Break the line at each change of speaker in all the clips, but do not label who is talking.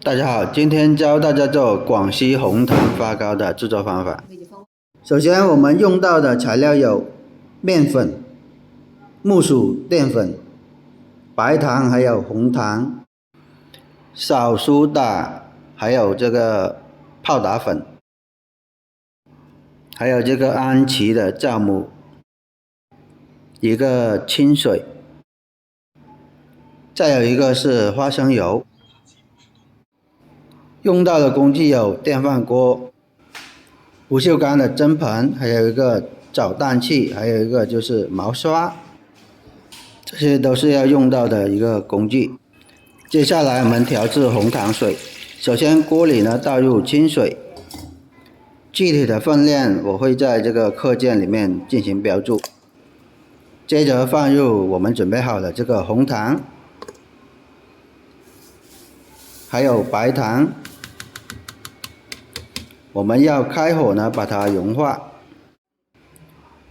大家好，今天教大家做廣西紅糖發糕的製作方法。首先我們用到的材料有麵粉、木薯澱粉、白糖還有紅糖、少蘇打，還有這個泡打粉，還有這個安琪的酵母，一個清水，再有一個是花生油。用到的工具有電飯鍋、不鏽鋼的蒸盤，還有一個攪蛋器，還有一個就是毛刷，這些都是要用到的一個工具。接下來我們調製紅糖水，首先鍋裡呢倒入清水，具體的分量我會在這個課件裡面進行標注。接着放入我們準備好的這個紅糖，還有白糖。我們要開火呢，把它融化。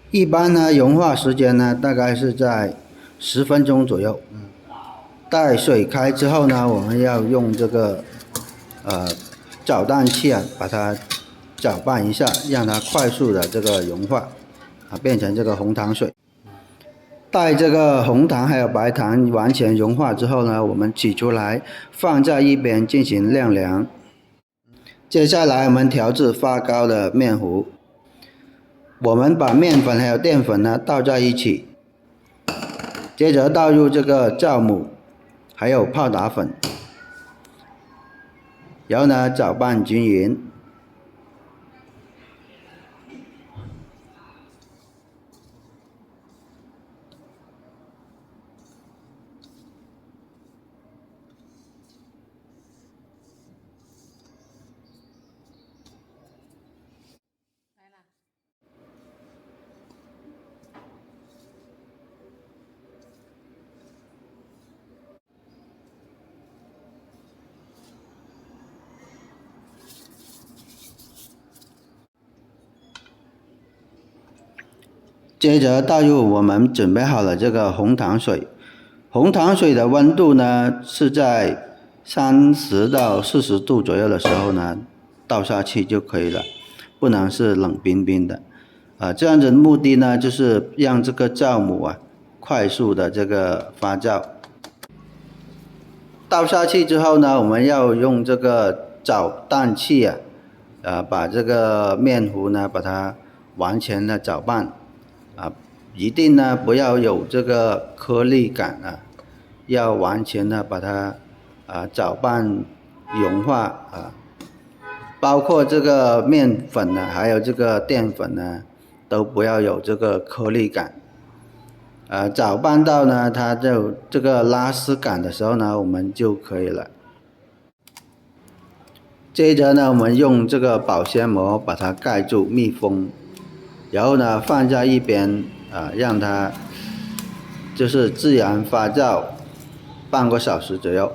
一般呢，融化時間呢，大概是在10分鐘左右。待水開之後呢，我們要用這個攪蛋器啊，把它攪拌一下，讓它快速的這個融化，變成這個紅糖水。待這個紅糖還有白糖完全融化之後呢，我們取出來放在一邊進行晾涼。接下來我們調製發糕的麵糊，我們把麵粉還有澱粉呢倒在一起，接着倒入這個酵母，還有泡打粉，然後呢攪拌均勻。接着倒入我們準備好了這個紅糖水，紅糖水的溫度呢是在30到40度左右的時候呢倒下去就可以了，不能是冷冰冰的。這樣子的目的呢就是讓這個酵母啊快速的這個發酵。倒下去之後呢，我們要用這個攪蛋器把這個麵糊呢把它完全的攪拌。一定呢不要有這個顆粒感要完全的把它攪拌融化包括這個麵粉呢，還有這個澱粉呢，都不要有這個顆粒感。攪拌到呢它就這個拉絲感的時候呢，我們就可以了。接着呢，我們用這個保鮮膜把它蓋住密封，然後呢放在一邊讓它就是自然發酵半個小時左右。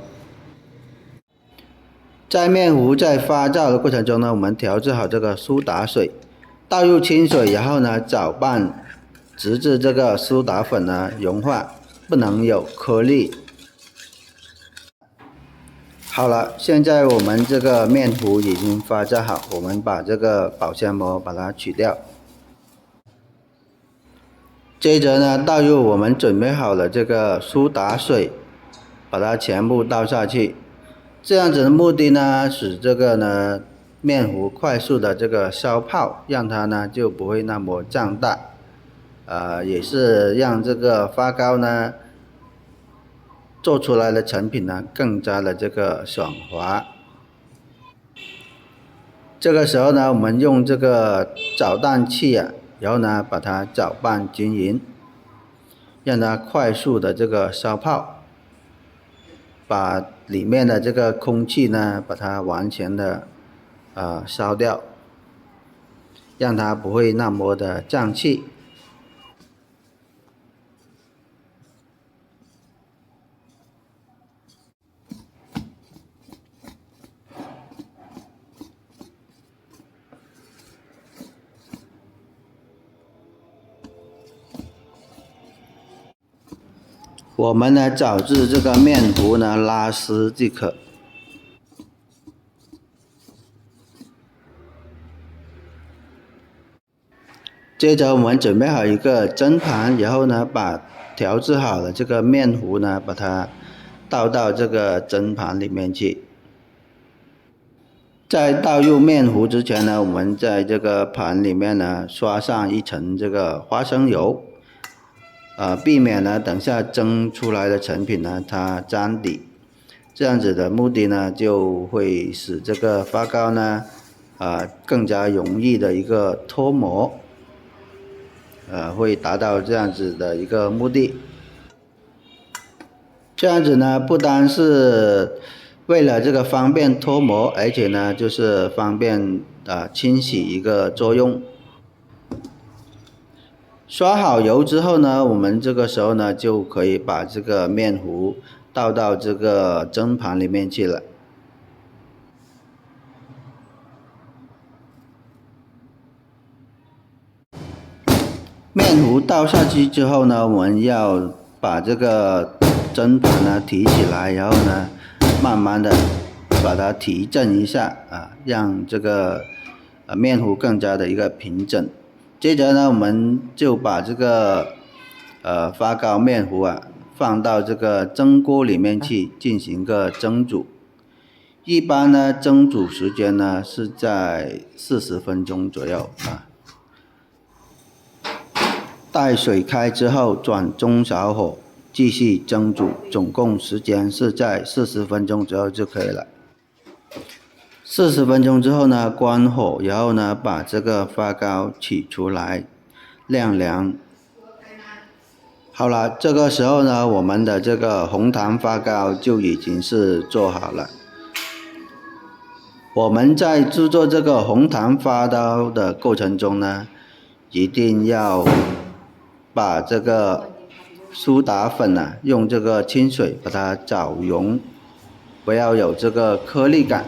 在麵糊在發酵的過程中呢，我們調製好這個蘇打水，倒入清水，然後呢攪拌，直至這個蘇打粉呢融化，不能有顆粒。好了，現在我們這個麵糊已經發酵好，我們把這個保鮮膜把它取掉。接着呢，倒入我們準備好的這個蘇打水，把它全部倒下去。這樣子的目的呢，使這個呢麵糊快速的這個燒泡，讓它呢就不會那麼脹大。也是讓這個發糕呢做出來的成品呢更加的這個爽滑。這個時候呢，我們用這個攪蛋器然後呢把它攪拌均勻，讓它快速的這個燒泡，把裡面的這個空氣呢把它完全的燒掉，讓它不會那麼的脹氣。我們呢攪至這個麵糊呢拉絲即可。接着我們準備好一個蒸盤，然後呢，把調製好的這個麵糊呢，把它倒到這個蒸盤裡面去。在倒入麵糊之前呢，我們在這個盤裡面呢，刷上一層這個花生油，避免呢等下蒸出來的成品呢它粘底。這樣子的目的呢，就會使這個發糕呢，更加容易的一個脫模。會達到這樣子的一個目的。這樣子呢，不單是為了這個方便脫模，而且呢，就是方便清洗一個作用。刷好油之後呢，我們這個時候呢，就可以把這個麵糊倒到這個蒸盤裡面去了。麵糊倒下去之後呢，我們要把這個蒸盤呢提起來，然後呢，慢慢的把它提振一下讓這個麵糊更加的一個平整。接着呢，我們就把這個發糕麵糊放到這個蒸鍋裡面去進行個蒸煮。一般呢，蒸煮時間呢是在40分鐘左右待水開之後，轉中小火繼續蒸煮，總共時間是在40分鐘左右就可以了。40分鐘之後呢，關火，然後呢，把這個發糕取出來晾涼。好了，這個時候呢，我們的這個紅糖發糕就已經是做好了。我們在製作這個紅糖發糕的過程中呢，一定要把這個蘇打粉用這個清水把它攪溶，不要有這個顆粒感。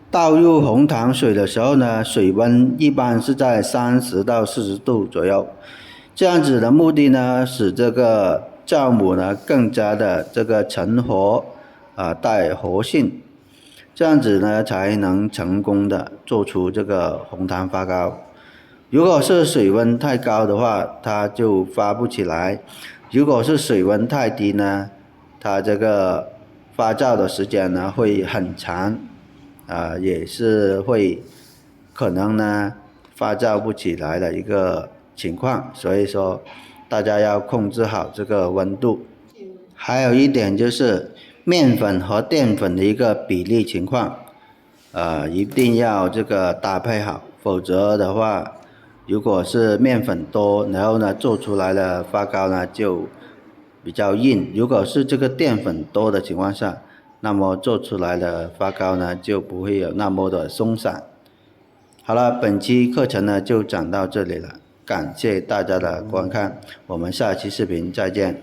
倒入紅糖水的時候呢，水溫一般是在30到40度左右。這樣子的目的呢，使這個酵母呢更加的這個成活帶活性，這樣子呢才能成功的做出這個紅糖發糕。如果是水溫太高的話，它就發不起來；如果是水溫太低呢，它這個發酵的時間呢會很長，也是會可能呢發酵不起來的一個情況。所以說，大家要控制好這個溫度。還有一點就是麵粉和澱粉的一個比例情況，一定要這個搭配好，否則的話，如果是麵粉多，然後呢做出來的發糕呢就比較硬；如果是這個澱粉多的情況下，那麼做出來的發糕呢就不會有那麼的鬆散。好了，本期課程呢就講到這裡了，感謝大家的觀看，我們下期視頻再見。